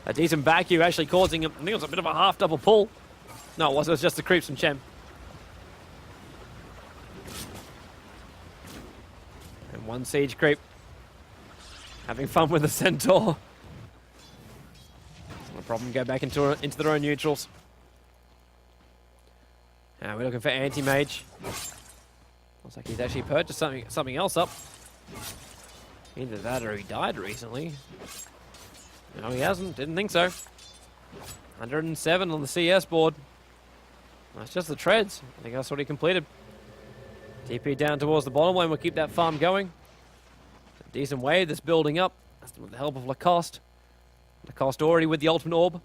A decent vacuum actually causing him, I think it was a bit of a half double pull. No, it was just the creeps from Chen. And one siege creep. Having fun with the centaur. No problem, go back into their own neutrals. Now we're looking for anti-mage. Looks like he's actually purchased something else up. Either that or he died recently. No, he hasn't. Didn't think so. 107 on the CS board. That's just the treads. I think that's what he completed. TP down towards the bottom lane. We'll keep that farm going. A decent wave that's building up. That's with the help of Lacoste. Lacoste already with the ultimate orb.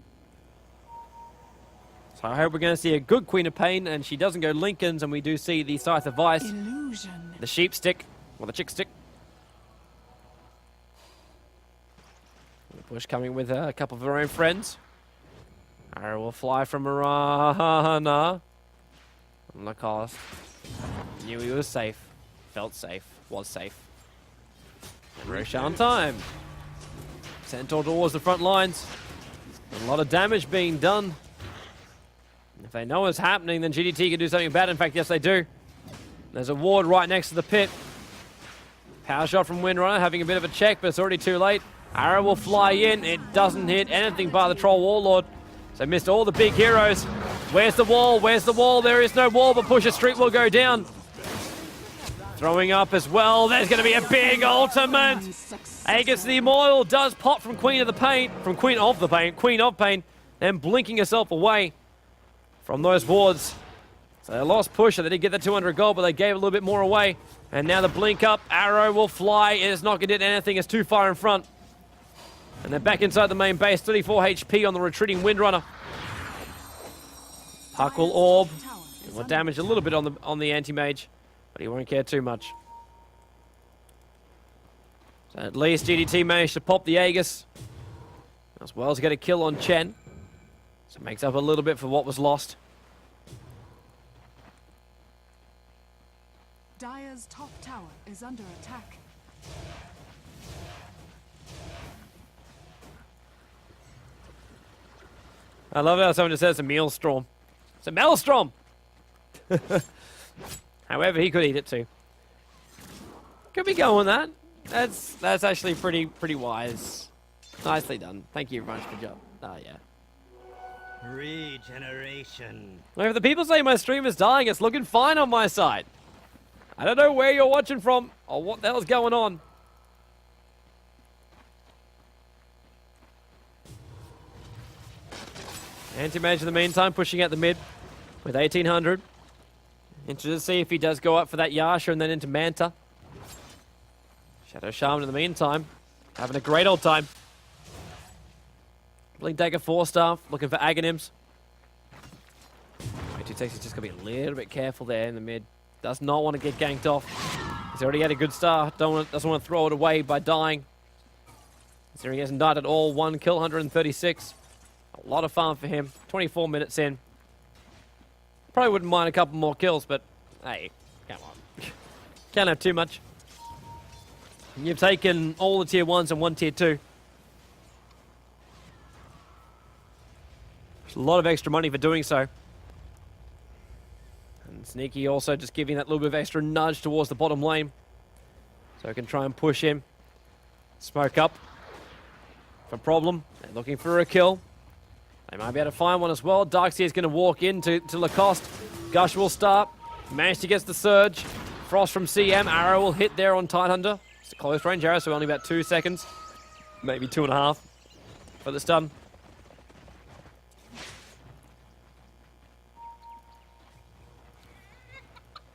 So I hope we're going to see a good Queen of Pain, and she doesn't go Lincolns, and we do see the Scythe of Vice. Illusion. The sheep stick, or the chick stick. The push coming with a couple of her own friends. Arrow will fly from Marana. Lacoste knew he was safe. Felt safe. Was safe. And Roshan time. Centaur towards the front lines. A lot of damage being done. If they know what's happening, then GDT can do something about it. In fact, yes, they do. There's a ward right next to the pit. Power shot from Windrunner, having a bit of a check, but it's already too late. Arrow will fly in. It doesn't hit anything by the Troll Warlord. So missed all the big heroes. Where's the wall? Where's the wall? There is no wall, but Pusher Street will go down. Throwing up as well. There's going to be a big ultimate. Aegis the Immortal does pop from Queen of the Pain. From Queen of the Pain. Queen of Pain. Then blinking herself away from those wards. So they lost Pusher. They did get the 200 gold, but they gave a little bit more away. And now the blink up. Arrow will fly. It is not going to do anything. It's too far in front. And they're back inside the main base. 34 HP on the retreating Windrunner. Puck will orb. It will damage a little bit on the anti-mage, but he won't care too much. So at least GDT managed to pop the Aegis, as well as get a kill on Chen. So it makes up a little bit for what was lost. Dire's top tower is under attack. I love how someone just says it's a maelstrom. It's a maelstrom! However, he could eat it too. Could be going that. That's actually pretty wise. Nicely done. Thank you very much. Good job. Oh yeah. Regeneration. Well, if the people say my stream is dying, it's looking fine on my side. I don't know where you're watching from or what the hell's going on. Anti-Mage in the meantime, pushing out the mid with 1800. Interested to see if he does go up for that Yasha and then into Manta. Shadow Shaman in the meantime, having a great old time. Blink Dagger 4-star, looking for Aghanims. 2takes, he's just going to be a little bit careful there in the mid. Does not want to get ganked off. He's already had a good start. Doesn't want to throw it away by dying. So he hasn't died at all. 1 kill, 136. A lot of farm for him. 24 minutes in. Probably wouldn't mind a couple more kills, but hey, come on. Can't have too much. You've taken all the tier 1s and 1 tier 2. There's a lot of extra money for doing so. And Sneaky also just giving that little bit of extra nudge towards the bottom lane. So I can try and push him. Smoke up. For problem. They're looking for a kill. They might be able to find one as well. Darkseer is going to walk into Lacoste. Gush will start. Managed to get the surge. Frost from CM. Arrow will hit there on Tidehunter. It's a close range arrow, so only about 2 seconds. Maybe 2.5 for the stun.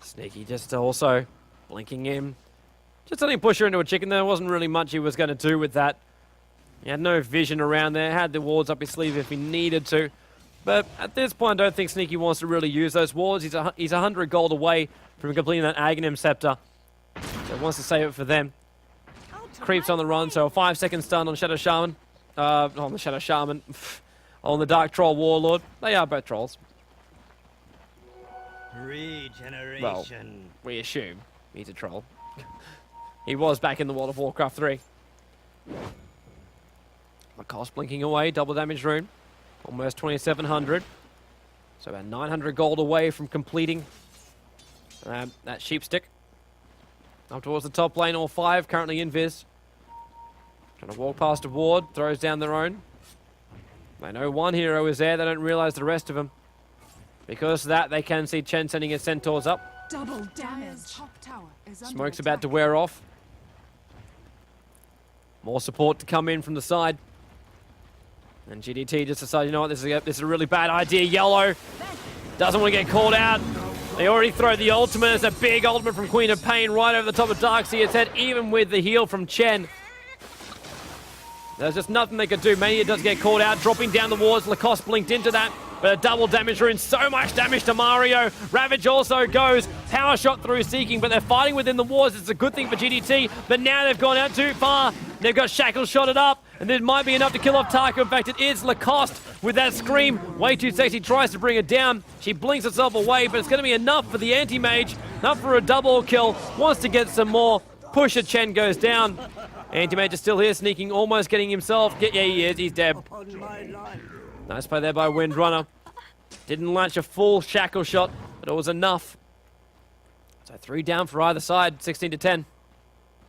Sneaky just also blinking him. Just letting him push her into a chicken. There wasn't really much he was going to do with that. He had no vision around there. Had the wards up his sleeve if he needed to. But at this point, I don't think Sneaky wants to really use those wards. He's 100 gold away from completing that Aghanim Scepter. So he wants to save it for them. Creeps on the run, so a 5-second stun on Shadow Shaman. On the Shadow Shaman. On the Dark Troll Warlord. They are both trolls. Regeneration. Well, we assume he's a troll. He was back in the World of Warcraft 3. Lacoste blinking away, double damage rune. Almost 2,700. So about 900 gold away from completing that sheep stick. Up towards the top lane, all 5 currently invis. Trying to walk past a ward, throws down their own. They know one hero is there, they don't realize the rest of them. Because of that, they can see Chen sending his centaurs up. Double damage. Top tower is under Smoke's attack. about to wear off. More support to come in from the side. And GDT just decided, you know what, this is a really bad idea. Yellow doesn't want to get called out. They already throw the ultimate. It's a big ultimate from Queen of Pain right over the top of Darkseer's head, even with the heal from Chen. There's just nothing they could do. Mania does get called out, dropping down the wards. Lacoste blinked into that, but a double damage rune. So much damage to Mario. Ravage also goes. Power shot through Seeking, but they're fighting within the wards. It's a good thing for GDT, but now they've gone out too far. They've got Shackle shotted up, and it might be enough to kill off Taco. In fact, it is Lacoste with that scream. Way too sexy, tries to bring it down. She blinks herself away, but it's going to be enough for the anti-mage. Enough for a double kill. Wants to get some more. Pusher Chen goes down. Anti-mage is still here, sneaking, almost getting himself. Yeah, he is. He's dead. Nice play there by Windrunner. Didn't launch a full shackle shot, but it was enough. So 3 down for either side, 16 to 10.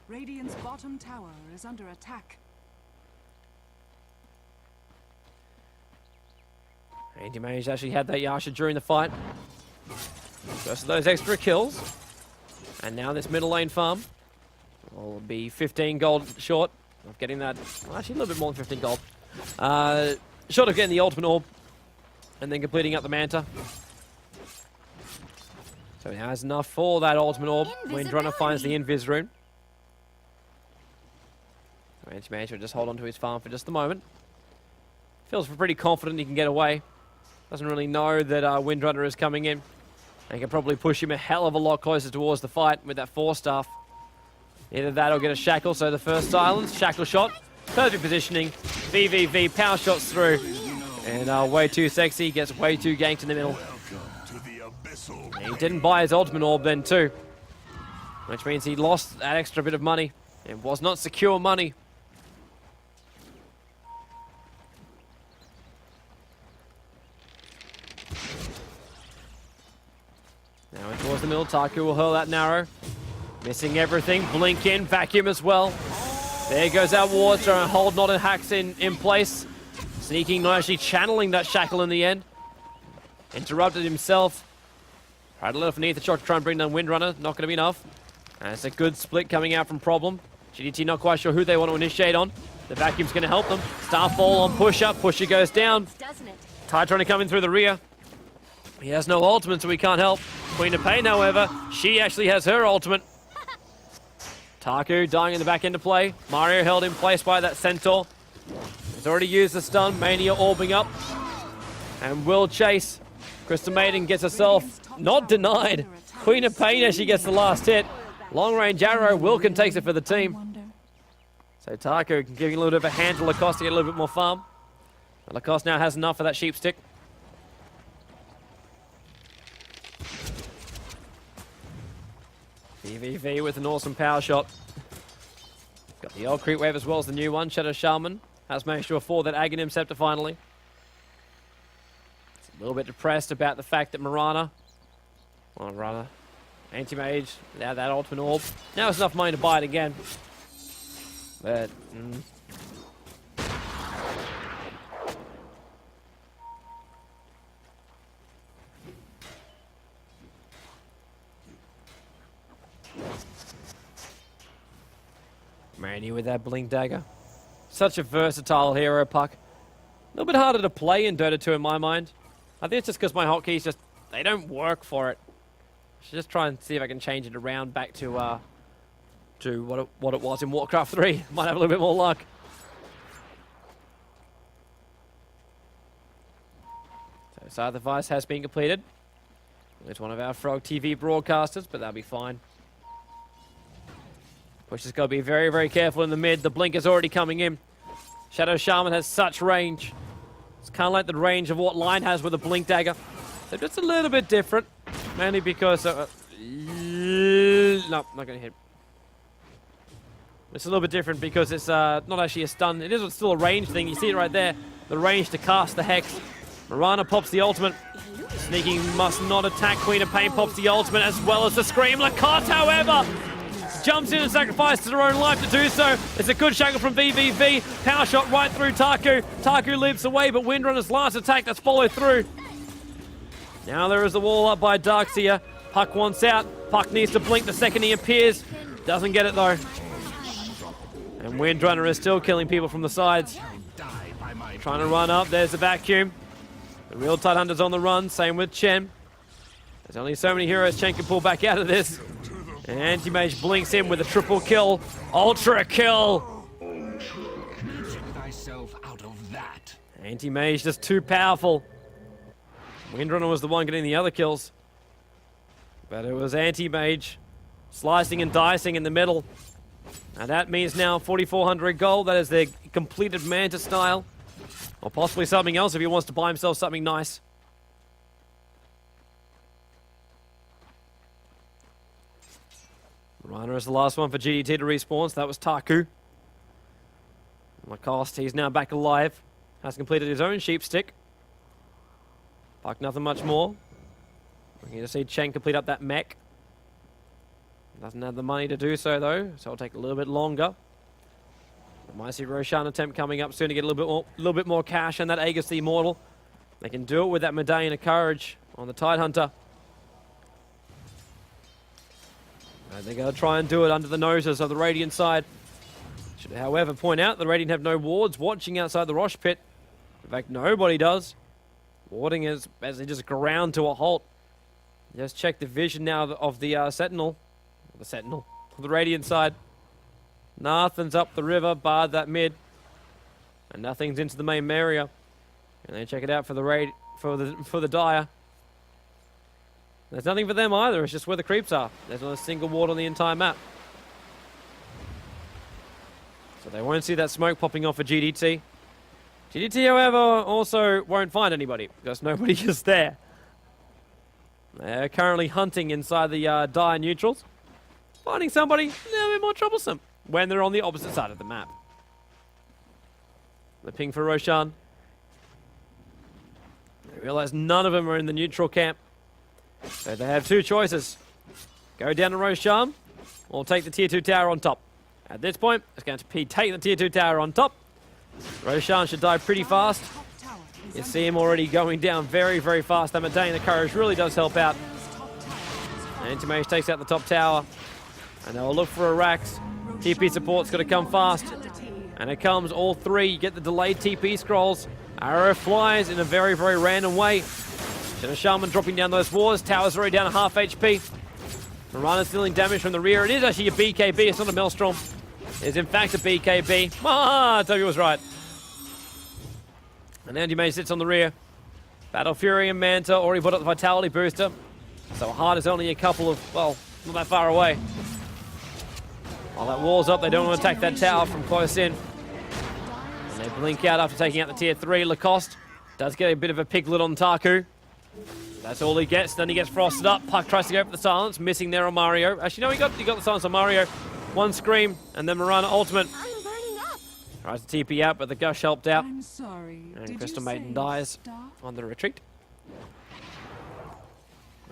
Radiant's bottom tower is under attack. Anti-mage actually had that Yasha during the fight. First of those extra kills. And now this middle lane farm will be 15 gold short of getting that. Well, actually, a little bit more than 15 gold. Short of getting the ultimate orb and then completing up the Manta. So he has enough for that ultimate orb. Windrunner finds the invis rune. Anti-mage will just hold on to his farm for just a moment. Feels pretty confident he can get away. Doesn't really know that Windrunner is coming in. And can probably push him a hell of a lot closer towards the fight with that 4-staff. Either that or get a shackle. So the first silence, shackle shot, perfect positioning, VVV, power shots through. And way too sexy, gets way too ganked in the middle. And he didn't buy his ultimate orb then too. Which means he lost that extra bit of money. It was not secure money. Now in towards the middle, Taku will hurl that narrow. Missing everything, blink in, vacuum as well. There goes our ward, trying to hold not a hacks in place. Sneaking, not actually channeling that shackle in the end. Interrupted himself. Tried a little for Neath shot to try and bring down Windrunner, not going to be enough. And it's a good split coming out from Problem. GDT not quite sure who they want to initiate on. The vacuum's going to help them. Starfall on Pusher, Pusher goes down. Ty trying to come in through the rear. He has no ultimate, so he can't help. Queen of Pain, however, she actually has her ultimate. Taku dying in the back end of play. Mario held in place by that Centaur. He's already used the stun. Mania orbing up. And will chase. Crystal Maiden gets herself not denied. Queen of Pain as she gets the last hit. Long range arrow. Wilkin takes it for the team. So Taku can give you a little bit of a hand to Lacoste to get a little bit more farm. But Lacoste now has enough for that sheep stick. VVV with an awesome power shot. Got the old creep wave as well as the new one. Shadow Shaman has managed to afford that Aghanim Scepter finally. It's a little bit depressed about the fact that Mirana, Anti-Mage, now that ultimate orb. Now it's enough money to buy it again. But, Manny with that blink dagger. Such a versatile hero, Puck. A little bit harder to play in Dota 2 in my mind. I think it's just because my hotkeys just, they don't work for it. I should just try and see if I can change it around back to what it was in Warcraft 3. Might have a little bit more luck. So Scythe of Vice has been completed. It's one of our Frog TV broadcasters, but that'll be fine. Push has got to be very, very careful in the mid. The blink is already coming in. Shadow Shaman has such range. It's kind of like the range of what Line has with a blink dagger. So just a little bit different. Mainly because... no, not going to hit. It's a little bit different because it's not actually a stun. It is still a range thing. You see it right there. The range to cast the Hex. Mirana pops the ultimate. Sneaking must not attack. Queen of Pain pops the ultimate as well as the Scream. Lacoste, however, jumps in and sacrifices her own life to do so. It's a good shackle from VVV. Power shot right through Taku. Taku leaps away, but Windrunner's last attack that's followed through. Now there is the wall up by Darkseer. Puck wants out. Puck needs to blink the second he appears. Doesn't get it though. And Windrunner is still killing people from the sides. Trying to run up. There's the vacuum. The real Tidehunter's on the run. Same with Chen. There's only so many heroes Chen can pull back out of this. And Anti-Mage blinks in with a triple kill. Ultra kill. Anti-Mage just too powerful. Windrunner was the one getting the other kills. But it was Anti-Mage slicing and dicing in the middle. And that means now 4,400 gold. That is the completed Manta style. Or possibly something else if he wants to buy himself something nice. Reiner is the last one for GDT to respawn, so that was Taku. Lacoste, he's now back alive. Has completed his own sheep stick. Puck, nothing much more. We can just see Chen complete up that mech. Doesn't have the money to do so though, so it'll take a little bit longer. We might see Roshan attempt coming up soon to get a little bit more cash and that Aegis the Immortal. They can do it with that Medallion of Courage on the Tidehunter. They're going to try and do it under the noses of the Radiant side. Should, however, point out the Radiant have no wards watching outside the Rosh pit. In fact, nobody does. Warding as they just ground to a halt. Just check the vision now of the Sentinel. The Sentinel. The Radiant side. Nothing's up the river, barred that mid. And nothing's into the main area. And they check it out for the Dire. There's nothing for them either, it's just where the creeps are. There's not a single ward on the entire map. So they won't see that smoke popping off for GDT. GDT, however, also won't find anybody, because nobody is there. They're currently hunting inside the Dire neutrals. Finding somebody a little bit more troublesome when they're on the opposite side of the map. The ping for Roshan. They realize none of them are in the neutral camp. So they have two choices. Go down to Roshan, or take the tier 2 tower on top. At this point, it's going to be take the tier 2 tower on top. Roshan should die pretty fast. You see him already going down very, very fast. That Medallion of Courage really does help out. Anti-Mage takes out the top tower. And they'll look for a Rax. TP support's got to come fast. And it comes all three. You get the delayed TP scrolls. Arrow flies in a very, very random way. Shaman dropping down those walls. Tower's already down to half HP. Mirana's dealing damage from the rear. It is actually a BKB. It's not a Maelstrom. It's in fact a BKB. Ah, Toby was right. And Anti-Mage sits on the rear. Battle Fury and Manta already put up the Vitality booster. So Heart is only a couple of, well, not that far away. While that wall's up, they don't want to attack that tower from close in. And they blink out after taking out the tier 3. Lacoste does get a bit of a piglet on Taku. That's all he gets. Then he gets frosted up. Puck tries to go for the silence, missing there on Mario. Actually, no, he got the silence on Mario. One scream, and then Mirana ultimate. I'm burning up. Tries to TP out, but the gush helped out. I'm sorry. And Crystal Maiden dies on the retreat.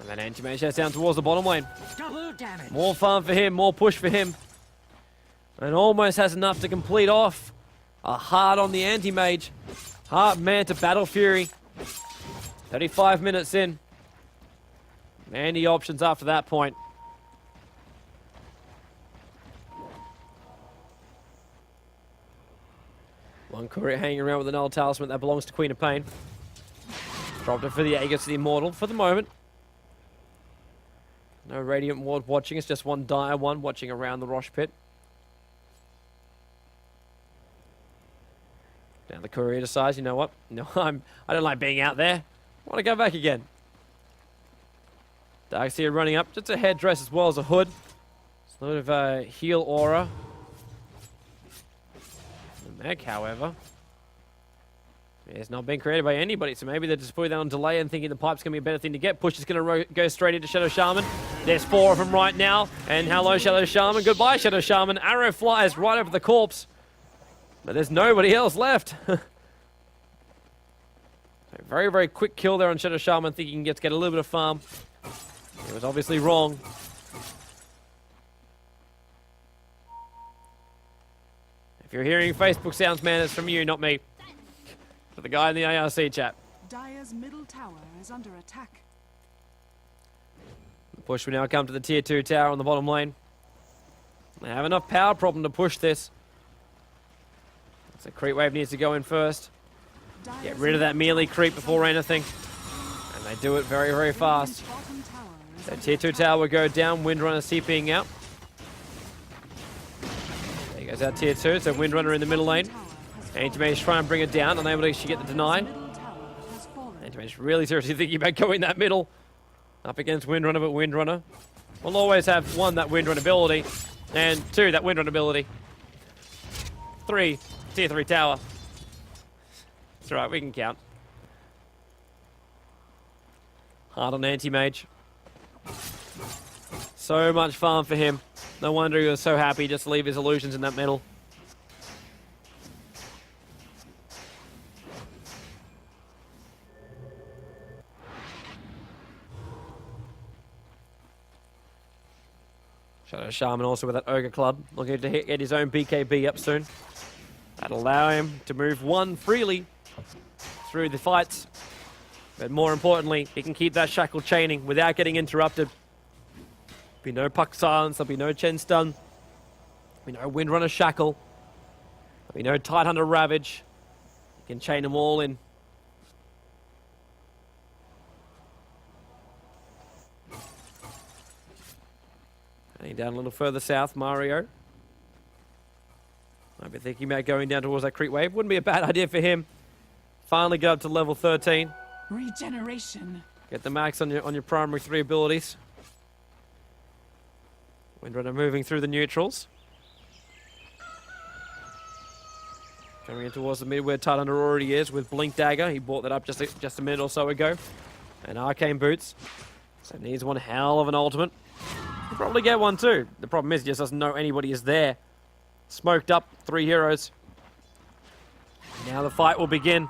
And then Anti-Mage heads down towards the bottom lane. Double damage. More farm for him, more push for him. And almost has enough to complete off a Heart on the Anti-Mage. Heart Manta Battle Fury. 35 minutes in. Many options after that point. One courier hanging around with an old talisman that belongs to Queen of Pain. Dropped it for the Aegis the Immortal for the moment. No Radiant Ward watching, it's just one Dire one watching around the Rosh pit. Now the courier decides, you know what? No, I don't like being out there. I want to go back again. Darkseer running up, just a headdress as well as a hood. It's a little bit of a heal aura. The mech, however, It's not been created by anybody, so maybe they're just putting that on delay and thinking the pipe's going to be a better thing to get. Push is going to go straight into Shadow Shaman. There's 4 of them right now. And hello, Shadow Shaman. Goodbye, Shadow Shaman. Arrow flies right over the corpse. But there's nobody else left. Very, very quick kill there on Shadow Shaman, thinking he can get a little bit of farm. He was obviously wrong. If you're hearing Facebook sounds, man, it's from you, not me. For the guy in the ARC chat. Dire's middle tower is under attack. The push will now come to the tier 2 tower on the bottom lane. They have enough power problem to push this. So creep wave needs to go in first. Get rid of that melee creep before anything. And they do it very, very fast. So tier 2 tower will go down. Windrunner CPing out. There goes out tier 2. So Windrunner in the middle lane. Anti-Mage trying to bring it down. Unable to actually get the deny. Anti-Mage really seriously thinking about going that middle. Up against Windrunner, but Windrunner will always have 1, that Windrunner ability. And 2, that Windrunner ability. 3, tier 3 tower. That's right, we can count. Hard on Anti-Mage. So much farm for him. No wonder he was so happy just to leave his illusions in that middle. Shadow Shaman also with that Ogre Club, looking to get his own BKB up soon. That'll allow him to move 1 freely through the fights. But more importantly, he can keep that shackle chaining without getting interrupted. There'll be no Puck Silence, there'll be no Chen Stun. There'll be no Windrunner Shackle. There'll be no Tidehunter Ravage. You can chain them all in. Heading down a little further south, Mario. Might be thinking about going down towards that creep wave. Wouldn't be a bad idea for him. Finally get up to level 13. Regeneration. Get the max on your primary 3 abilities. Windrunner moving through the neutrals. Coming in towards the mid where Tidehunter already is with Blink Dagger. He bought that up just a minute or so ago. And Arcane Boots. So needs one hell of an ultimate. He'll probably get one too. The problem is he just doesn't know anybody is there. Smoked up, 3 heroes. Now the fight will begin.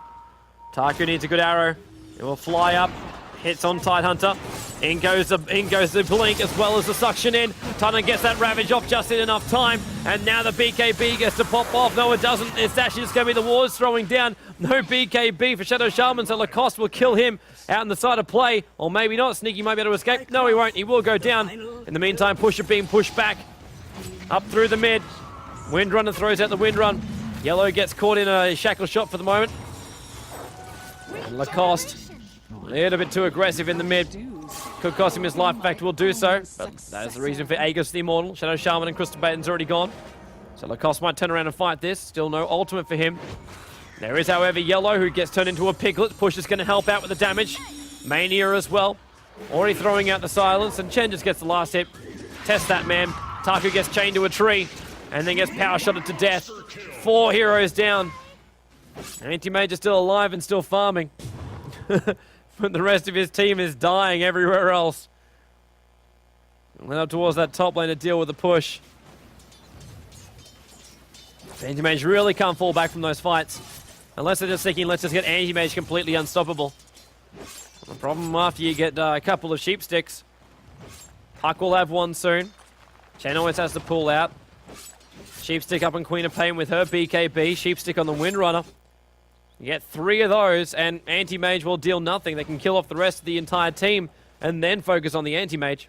Taku needs a good arrow. It will fly up. Hits on Tidehunter. In goes the blink as well as the suction in. Tidehunter gets that Ravage off just in enough time. And now the BKB gets to pop off. No, it doesn't. It's actually just going to be the wards throwing down. No BKB for Shadow Shaman, so Lacoste will kill him out in the side of play. Or maybe not. Sneaky might be able to escape. No, he won't. He will go down. In the meantime, Pusher being pushed back. Up through the mid. Windrunner throws out the Windrun. Yellow gets caught in a shackle shot for the moment. And Lacoste, a little bit too aggressive in the mid. Could cost him his life. In fact, will do so. But that is the reason for Aegis the Immortal. Shadow Shaman and Crystal Baton's already gone. So Lacoste might turn around and fight this. Still no ultimate for him. There is, however, Yellow, who gets turned into a piglet. Push is going to help out with the damage. Mania as well. Already throwing out the silence. And Chen just gets the last hit. Test that, man. Taku gets chained to a tree. And then gets power shotted to death. 4 heroes down. Anti-Mage is still alive and still farming. But the rest of his team is dying everywhere else. Went up towards that top lane to deal with the push. Anti-Mage really can't fall back from those fights. Unless they're just thinking, let's just get Anti-Mage completely unstoppable. The problem after you get a couple of sheep sticks. Puck will have one soon. Chen always has to pull out. Sheepstick up on Queen of Pain with her BKB. Sheepstick on the Windrunner. You get 3 of those, and Anti-Mage will deal nothing. They can kill off the rest of the entire team, and then focus on the Anti-Mage.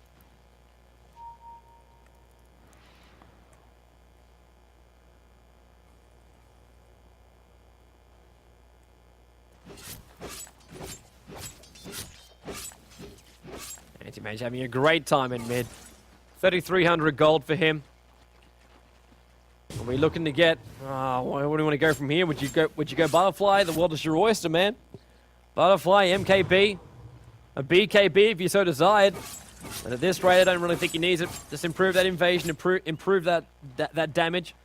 Anti-Mage having a great time in mid. 3,300 gold for him. Are we looking to get? Where do you want to go from here? Would you go Butterfly? The world is your oyster, man. Butterfly, MKB, a BKB if you so desired. But at this rate, I don't really think he needs it. Just improve that invasion, improve that damage.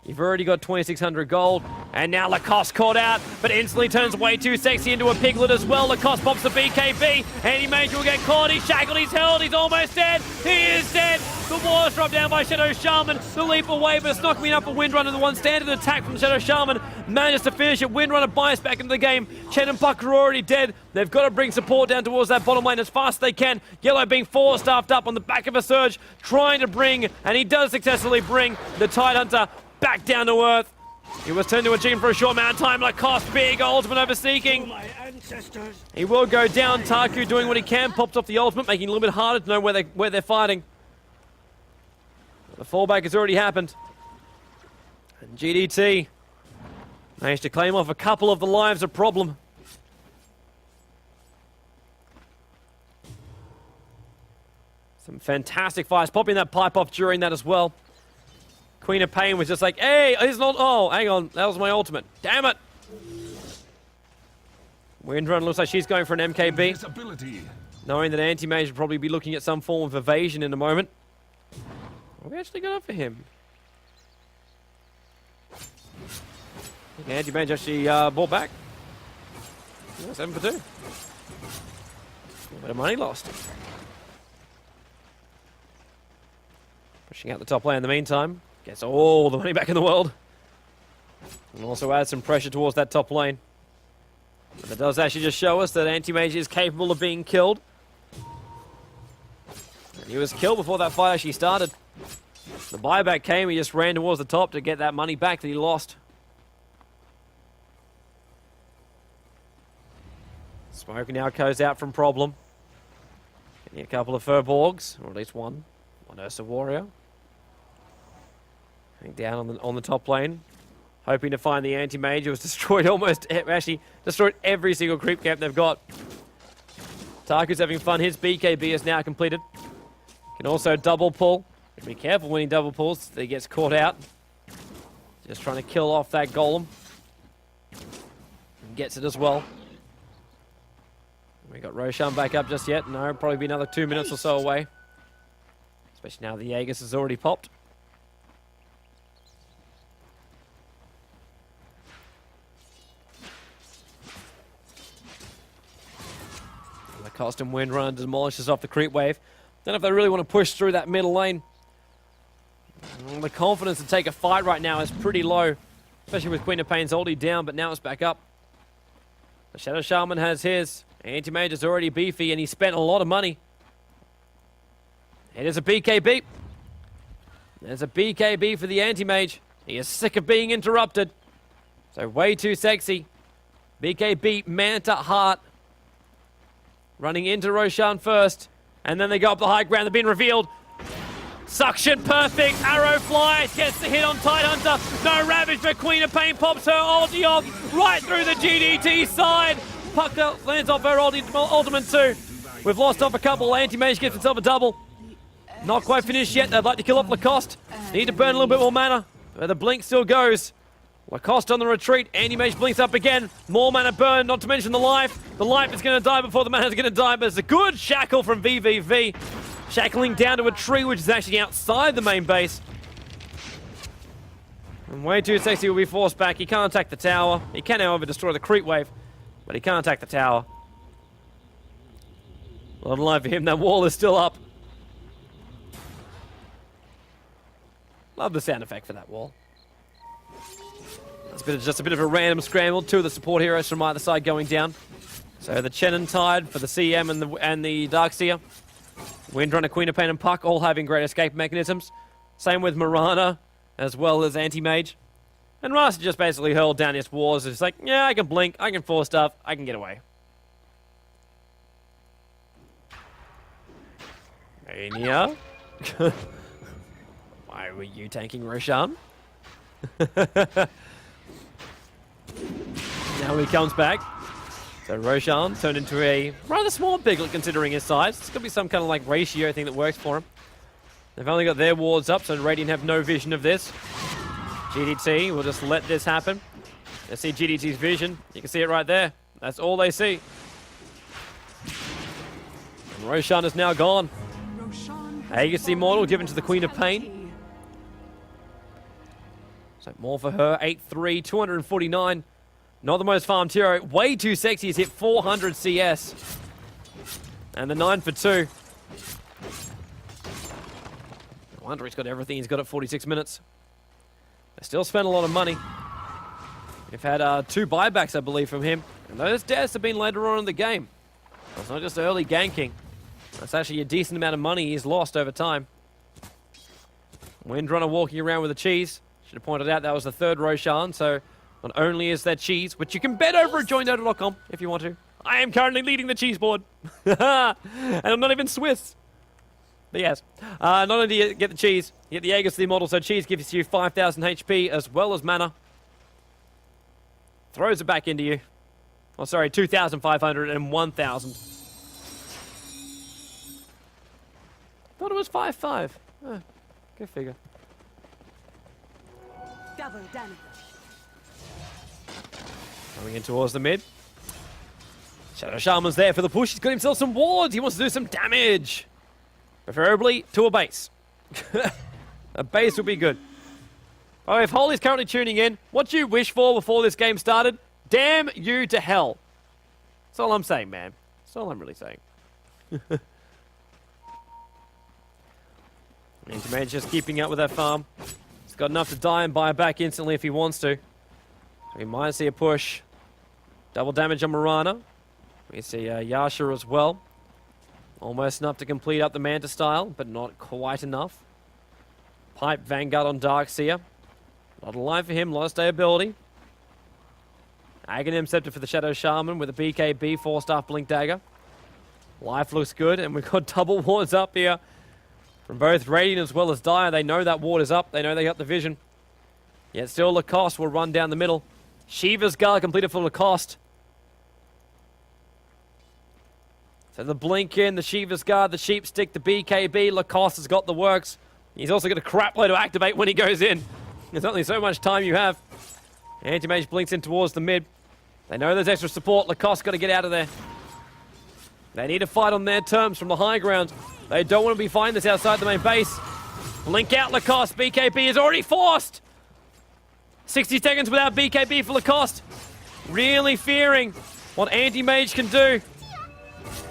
You've already got 2,600 gold, and now Lacoste caught out, but instantly turns way too sexy into a piglet as well. Lacoste pops the BKB, Anti-Mage will get caught, he's shackled, he's held, he's almost dead, he is dead! The wall is dropped down by Shadow Shaman, the leap away, but it's not coming up for Windrunner, the one standard attack from Shadow Shaman manages to finish it. Windrunner buys back into the game, Chen and Puck are already dead, they've got to bring support down towards that bottom lane as fast as they can. Yellow being force-staffed up on the back of a surge, trying to bring, and he does successfully bring the Tidehunter back down to earth. He was turned to a chicken for a short amount of time. Lacoste, big ultimate over Seeking. My ancestors. He will go down. Taku doing what he can, pops off the ultimate, making it a little bit harder to know where they're fighting. The fallback has already happened. And GDT managed to claim off a couple of the lives of Problem. Some fantastic fights, popping that pipe off during that as well. Queen of Pain was just like, hey, it's not, oh, hang on, that was my ultimate. Damn it. Windrunner looks like she's going for an MKB. Knowing that Anti-Mage will probably be looking at some form of evasion in a moment. What we actually got up for him? Anti-Mage actually bought back. Yeah, 7 for 2. A little bit of money lost. Pushing out the top lane in the meantime. Gets all the money back in the world. And also adds some pressure towards that top lane. But that does actually just show us that Anti-Mage is capable of being killed. And he was killed before that fight actually started. The buyback came, he just ran towards the top to get that money back that he lost. Smoke now goes out from Problem. Getting a couple of Furborgs, or at least one. One Ursa Warrior. Down on the top lane, hoping to find the Anti-Mage, who has destroyed actually destroyed every single creep camp they've got. Taku's having fun, his BKB is now completed. Can also double pull. Be careful when he double pulls, he gets caught out. Just trying to kill off that golem. And gets it as well. We got Roshan back up just yet. No, probably be another 2 minutes or so away. Especially now the Aegis has already popped. Lacoste and Windrunner demolishes off the creep wave. Don't know if they really want to push through that middle lane. The confidence to take a fight right now is pretty low. Especially with Queen of Pain's ulti down, but now it's back up. The Shadow Shaman has his. Anti-Mage is already beefy and he spent a lot of money. It is a BKB. There's a BKB for the Anti-Mage. He is sick of being interrupted. So way too sexy. BKB, Manta, Heart. Running into Roshan first. And then they go up the high ground. They've been revealed. Suction, perfect. Arrow flies. Gets the hit on Tidehunter. No Ravage, but Queen of Pain pops her ulti off right through the GDT side. Puck lands off her ultimate too. We've lost off a couple. Anti-Mage gets himself a double. Not quite finished yet. They'd like to kill off Lacoste. Need to burn a little bit more mana. But the blink still goes. Lacoste on the retreat. Anti-Mage blinks up again. More mana burn, not to mention the life. The life is going to die before the mana is going to die, but it's a good shackle from VVV. Shackling down to a tree, which is actually outside the main base. And way too sexy will be forced back. He can't attack the tower. He can, however, destroy the creep wave, but he can't attack the tower. A lot of life for him. That wall is still up. Love the sound effect for that wall. That's just a bit of a random scramble. Two of the support heroes from either side going down. So the Chen and Tide for the CM and the Darkseer. Windrunner, Queen of Pain, and Puck all having great escape mechanisms. Same with Mirana, as well as Anti-Mage. And Rasa just basically hurled down his walls. It's like, yeah, I can blink, I can force stuff, I can get away. Mania? Why were you tanking Roshan? Now he comes back. So Roshan turned into a rather small piglet considering his size. It's got to be some kind of like ratio thing that works for him. They've only got their wards up, so Radiant have no vision of this. GDT will just let this happen. They see GDT's vision. You can see it right there. That's all they see. And Roshan is now gone. Aegis Immortal given to the Queen of Pain. So more for her. 8-3, 249. Not the most farmed hero. Way too sexy. He's hit 400 CS. And the 9 for 2. No wonder he's got everything he's got at 46 minutes. They still spent a lot of money. We've had 2 buybacks, I believe, from him. And those deaths have been later on in the game. So it's not just early ganking. That's actually a decent amount of money he's lost over time. Windrunner walking around with a cheese. Should have pointed out that was the 3rd Roshan, so not only is there cheese, which you can bet over at joindota.com if you want to. I am currently leading the cheese board. And I'm not even Swiss. But yes, not only do you get the cheese, you get the Aegis, the Immortal, so cheese gives you 5,000 HP as well as mana. Throws it back into you. Oh, sorry, 2,500 and 1,000. Thought it was 5-5. Oh, go figure. Double damage. Coming in towards the mid. Shadow Shaman's there for the push. He's got himself some wards. He wants to do some damage. Preferably to a base. A base would be good. Oh, if Holy's currently tuning in, what do you wish for before this game started? Damn you to hell. That's all I'm saying, man. That's all I'm really saying. Interman's just keeping up with that farm. He's got enough to die and buy back instantly if he wants to. We might see a push. Double damage on Mirana. We see Yasha as well. Almost enough to complete up the Manta style, but not quite enough. Pipe Vanguard on Darkseer. A lot of line for him, a lot of stability. Aghanim Scepter for the Shadow Shaman with a BKB 4-star Blink Dagger. Life looks good, and we've got double wards up here. From both Radiant as well as Dire. They know that ward is up. They know they got the vision. Yet still Lacoste will run down the middle. Shiva's Guard completed for Lacoste. So the Blink in, the Shiva's Guard, the Sheep Stick, the BKB. Lacoste has got the works. He's also got a crap load to activate when he goes in. There's only so much time you have. Anti-Mage blinks in towards the mid. They know there's extra support. Lacoste got to get out of there. They need to fight on their terms from the high ground. They don't want to be fighting this outside the main base. Blink out Lacoste. BKB is already forced. 60 seconds without BKB for Lacoste. Really fearing what Anti-Mage can do.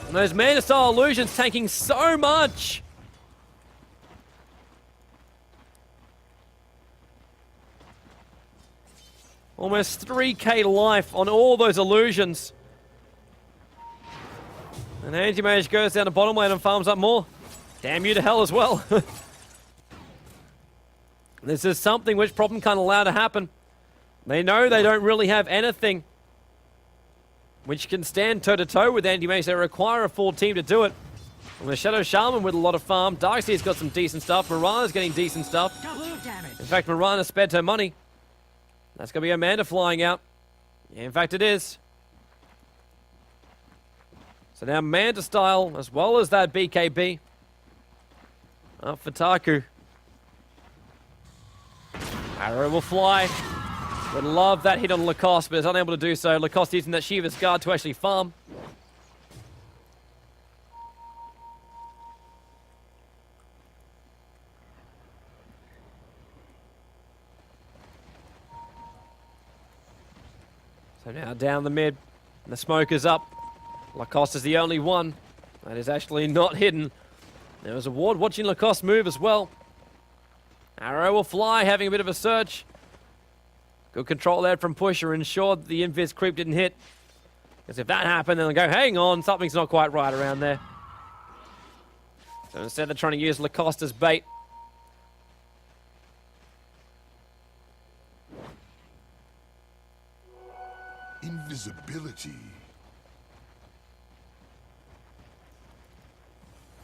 And those Mana-style illusions tanking so much. Almost 3k life on all those illusions. And Anti-Mage goes down to bottom lane and farms up more. Damn you to hell as well. This is something which Problem can't allow to happen. They know they don't really have anything which can stand toe-to-toe with Anti-Mage. They require a full team to do it. And the Shadow Shaman with a lot of farm. Darkseer's got some decent stuff. Mirana's getting decent stuff. In fact, Mirana spent her money. That's going to be Amanda flying out. Yeah, in fact, it is. So now Manta style, as well as that BKB. Up for Taku. Arrow will fly. Would love that hit on Lacoste, but is unable to do so. Lacoste using that Shiva's Guard to actually farm. So now down the mid, and the smoke is up. Lacoste is the only one that is actually not hidden. There was a ward watching Lacoste move as well. Arrow will fly, having a bit of a search. Good control there from Pusher, ensured the invis creep didn't hit. Because if that happened, then they'll go, hang on, something's not quite right around there. So instead they're trying to use Lacoste as bait. Invisibility.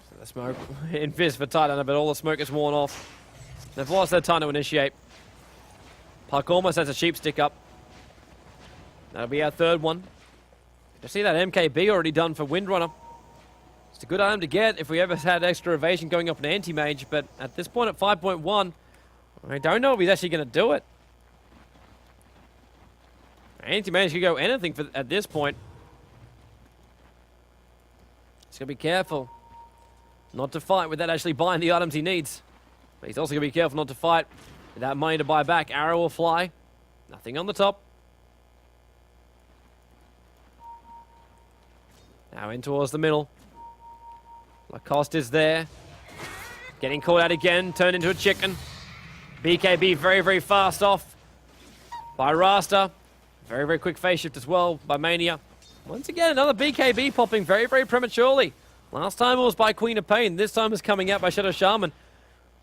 So the smoke, invis for Titan, but all the smoke is worn off. They've lost their time to initiate. Puck almost has a sheep stick up. That'll be our third one. You see that MKB already done for Windrunner. It's a good item to get if we ever had extra evasion going up an anti-mage, but at this point at 5.1, I don't know if he's actually going to do it. Anti-mage could go anything for at this point. He's going to be careful not to fight without actually buying the items he needs. But he's also going to be careful not to fight Without money to buy back, arrow will fly. Nothing on the top. Now in towards the middle. Lacoste is there. Getting caught out again, turned into a chicken. BKB very, very fast off by Rasta. Very, very quick phase shift as well by Mania. Once again, another BKB popping very, very prematurely. Last time it was by Queen of Pain. This time it's coming out by Shadow Shaman.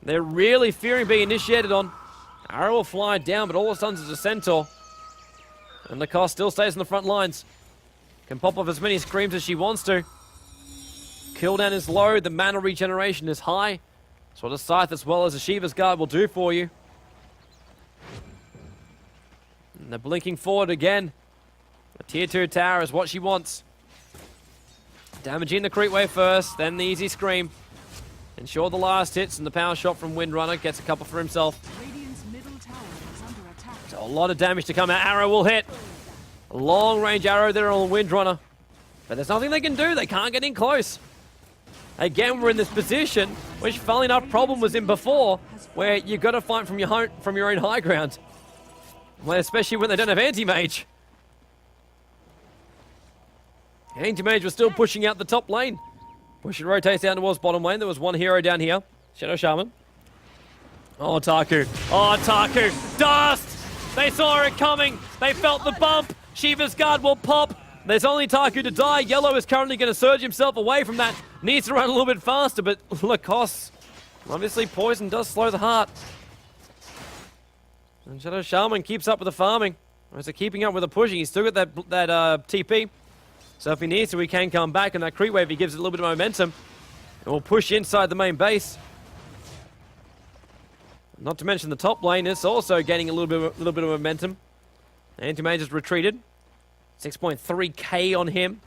They're really fearing being initiated on. Arrow will fly down, but all it does is a Centaur. And Lacoste still stays in the front lines. Can pop off as many screams as she wants to. Cooldown is low, the mana regeneration is high. That's what a Scythe as well as a Shiva's Guard will do for you. And they're blinking forward again. The tier 2 tower is what she wants. Damaging the creep wave first, then the easy scream. Ensure the last hits, and the power shot from Windrunner gets a couple for himself. Radiant's middle tower is under attack. So a lot of damage to come out. Arrow will hit. A long range arrow there on Windrunner. But there's nothing they can do. They can't get in close. Again, we're in this position, which funnily enough problem was in before, where you've got to fight from your own high ground. Well, especially when they don't have anti-mage. Anti-mage was still pushing out the top lane. Push and rotates down towards bottom lane. There was one hero down here. Shadow Shaman. Oh, Taku. Oh, Taku. Dust! They saw it coming. They felt the bump. Shiva's Guard will pop. There's only Taku to die. Yellow is currently going to surge himself away from that. Needs to run a little bit faster, but Lacoste. Obviously, poison does slow the heart. And Shadow Shaman keeps up with the farming. Or is it keeping up with the pushing? He's still got that TP. So if he needs to, he can come back, and that creep wave, he gives it a little bit of momentum. And will push inside the main base. Not to mention the top lane is also gaining a little bit of momentum. Anti-Mage has retreated. 6.3k on him.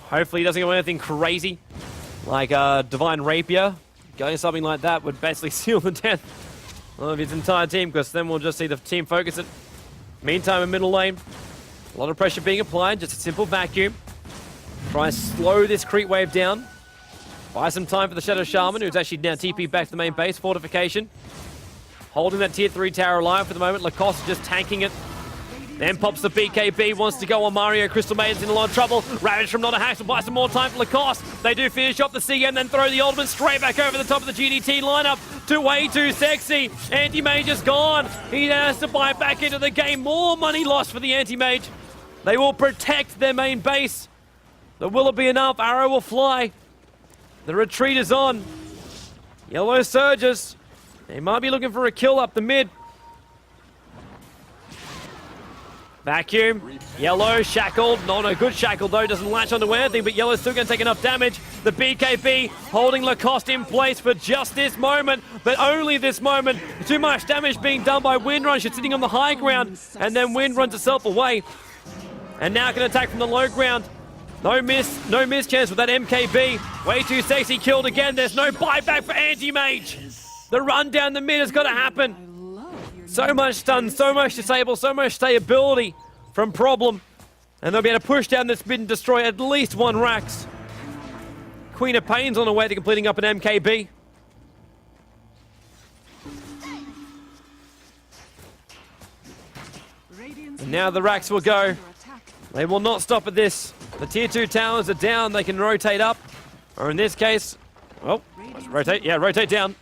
Hopefully he doesn't go anything crazy. Like Divine Rapier. Going something like that would basically seal the death of his entire team, because then we'll just see the team focus it. Meantime, in middle lane, a lot of pressure being applied, just a simple vacuum. Try and slow this creep wave down. Buy some time for the Shadow Shaman, who's actually now TP back to the main base. Fortification. Holding that tier 3 tower alive for the moment. Lacoste is just tanking it. Then pops the BKB, wants to go on Mario. Crystal Maiden's in a lot of trouble. Ravage from Not a Hack to buy some more time for Lacoste. They do finish off the CM, then throw the ultimate straight back over the top of the GDT lineup. Way too sexy. Anti-Mage is gone. He has to buy back into the game. More money lost for the Anti-Mage. They will protect their main base. But will it be enough? Arrow will fly. The retreat is on. Yellow surges. They might be looking for a kill up the mid. Vacuum. Yellow shackled. Not a good shackle though. Doesn't latch onto anything, but Yellow's still going to take enough damage. The BKB holding Lacoste in place for just this moment, but only this moment. Too much damage being done by Windrun. She's sitting on the high ground, and then Wind runs herself away. And now can attack from the low ground. No miss chance with that MKB. Way too sexy, killed again. There's no buyback for Anti-Mage. The run down the mid has got to happen. So much stun, so much disable, so much stability from Problem. And they'll be able to push down this mid and destroy at least one Rax. Queen of Pain's on her way to completing up an MKB. And now the Rax will go. They will not stop at this. The tier 2 towers are down. They can rotate up. Or in this case, well, rotate. Yeah, rotate down.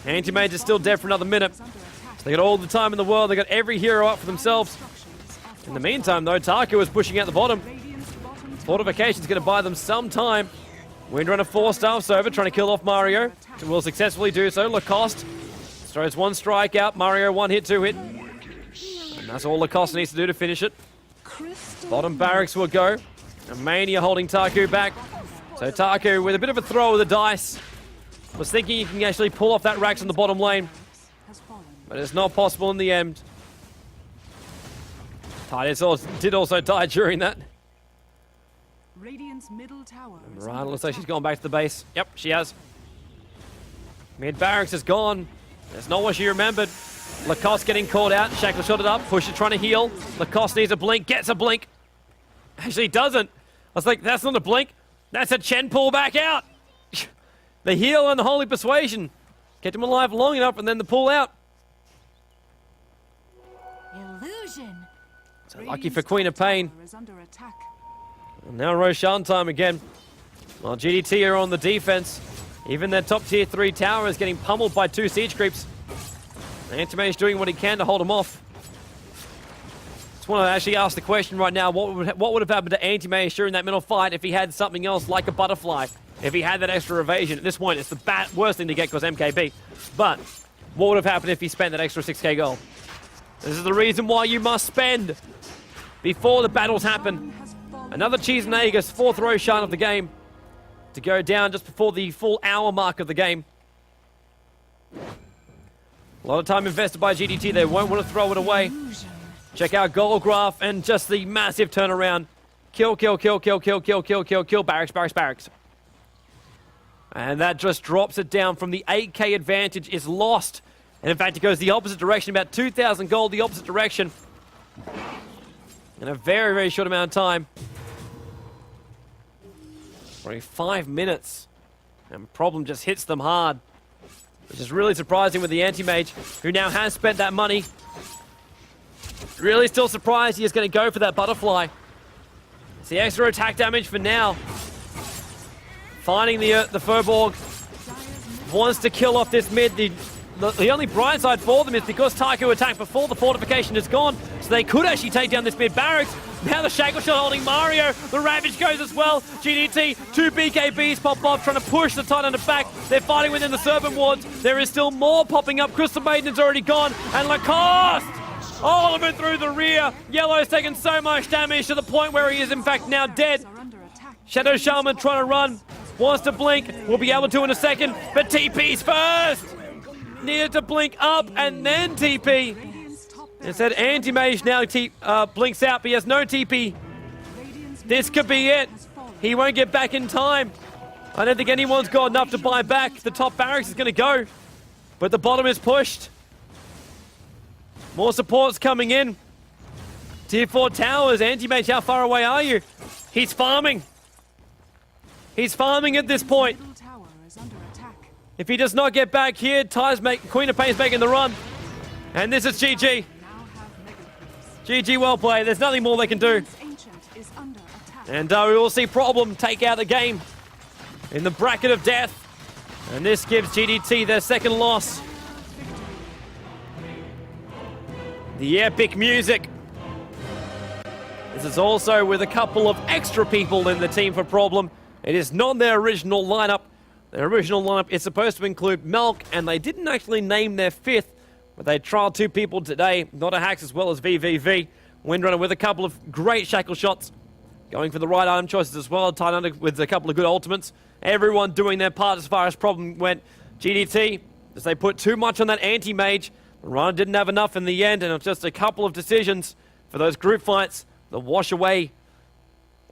Anti-Mage is still dead for another minute. So they got all the time in the world. They got every hero up for themselves. In the meantime, though, Taku is pushing out the bottom. Fortification's going to buy them some time. Windrunner 4-staffs over, trying to kill off Mario. Will successfully do so. Lacoste throws one strike out. Mario 1 hit, 2 hit. And that's all Lacoste needs to do to finish it. Bottom barracks will go. And Mania holding Taku back. So Taku with a bit of a throw of the dice. Was thinking you can actually pull off that Rax in the bottom lane. But it's not possible in the end. Tidus did also die during that. Radiant's middle tower. Right, looks like she's gone back to the base. Yep, she has. Mid barracks is gone. That's not what she remembered. Lacoste getting caught out. Shackle shot it up. Pusher trying to heal. Lacoste needs a blink. Gets a blink. Actually doesn't. I was like, that's not a blink. That's a Chen pull back out. The heal and the Holy Persuasion. Kept him alive long enough and then the pull out. Illusion. So lucky for Queen of Pain. Tower is under attack. And now Roshan time again. While GDT are on the defense. Even their top tier 3 tower is getting pummeled by 2 siege creeps. Antimage doing what he can to hold him off. Just want to actually ask the question right now, what would have happened to Antimage during that middle fight if he had something else like a butterfly? If he had that extra evasion? At this point, it's the worst thing to get because MKB. But what would have happened if he spent that extra 6k gold? This is the reason why you must spend before the battles happen. Another Cheese and Aegis, 4th Roshan of the game, to go down just before the full hour mark of the game. A lot of time invested by GDT. They won't want to throw it away. Check out goal graph and just the massive turnaround. Kill, kill, kill, kill, kill, kill, kill, kill, kill. Barracks, barracks, barracks. And that just drops it down from the 8k advantage is lost. And in fact, it goes the opposite direction, about 2,000 gold the opposite direction. In a very, very short amount of time. Only 5 minutes. And Problem just hits them hard. Which is really surprising with the Anti-Mage, who now has spent that money. Really still surprised he is going to go for that butterfly. It's the extra attack damage for now. Finding the Furborg. Wants to kill off this mid. The only bright side for them is because Taiko attacked before the fortification is gone, so they could actually take down this mid barracks. Now the Shackle Shot holding Mario. The Ravage goes as well. GDT, 2 BKBs pop off, trying to push the Titan back. They're fighting within the Serpent Wards. There is still more popping up. Crystal Maiden's already gone. And Lacoste! All of it through the rear. Yellow's taken so much damage to the point where he is in fact now dead. Shadow Shaman trying to run. Wants to blink. We'll be able to in a second. But TP's first! Needed to blink up and then TP. Instead, Anti-Mage now blinks out, but he has no TP. This could be it. He won't get back in time. I don't think anyone's got enough to buy back. The top barracks is going to go. But the bottom is pushed. More supports coming in. Tier 4 towers. Anti-Mage, how far away are you? He's farming. He's farming at this point. If he does not get back here, Queen of Pain's making the run. And this is GG. GG, well played. There's nothing more they can do. And we will see Problem take out the game in the bracket of death. And this gives GDT their second loss. The epic music. This is also with a couple of extra people in the team for Problem. It is not their original lineup. Their original lineup is supposed to include Melk, and they didn't actually name their 5th, but they trialed 2 people today, Not a Hacks as well as VVV. Windrunner with a couple of great shackle shots, going for the right item choices as well. Titan with a couple of good ultimates. Everyone doing their part as far as Problem went. GDT, as they put too much on that anti-mage, Rana didn't have enough in the end, and it's just a couple of decisions for those group fights that wash away.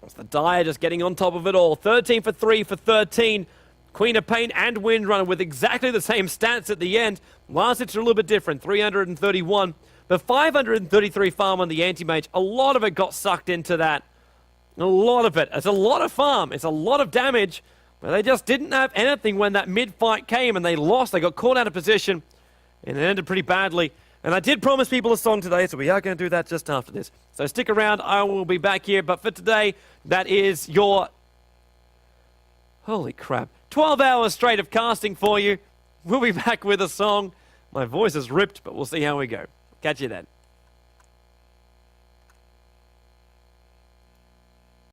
It's the Dire just getting on top of it all. 13 for 3 for 13. Queen of Pain and Windrunner with exactly the same stats at the end. Last it's a little bit different, 331. But 533 farm on the Anti-Mage. A lot of it got sucked into that. A lot of it. It's a lot of farm. It's a lot of damage. But they just didn't have anything when that mid-fight came and they lost. They got caught out of position. And it ended pretty badly. And I did promise people a song today, so we are going to do that just after this. So stick around. I will be back here. But for today, that is your... Holy crap. 12 hours straight of casting for you. We'll be back with a song. My voice is ripped, but we'll see how we go. Catch you then.